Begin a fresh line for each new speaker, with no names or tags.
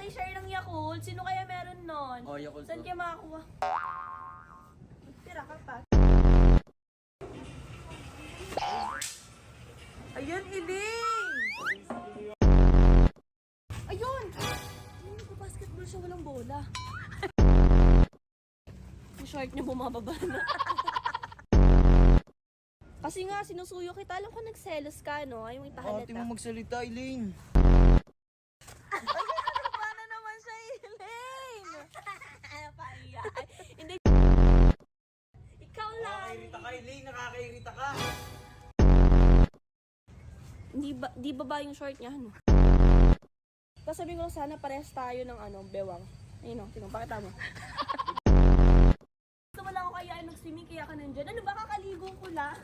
pakishare ng Yakult. Sino kaya meron nun?
Oh, Yakult.
Saan kaya makakuha? Tira ka pa. Ayun, Iling! Ayun! Nagpa-basketball siya, walang bola. Yung short niya bumababa na. Kasi nga, sinusuyo kita. Alam ko nagselos ka, no? Ayaw mo ipahalata.
Ate mo magsalita, Elaine.
Paano naman siya, Elaine? Pahiya. Hindi. Ikaw lang.
Nakakairita ka, Elaine. Nakakairita ka.
Di ba yung short niya, ano? Tapos sabi ko sana parehas tayo ng bewang. Ayun o, pakita mo. Gusto mo lang ako kaya mag-swimming kaya ka nandyan. Ano ba, kakaligo ko lang.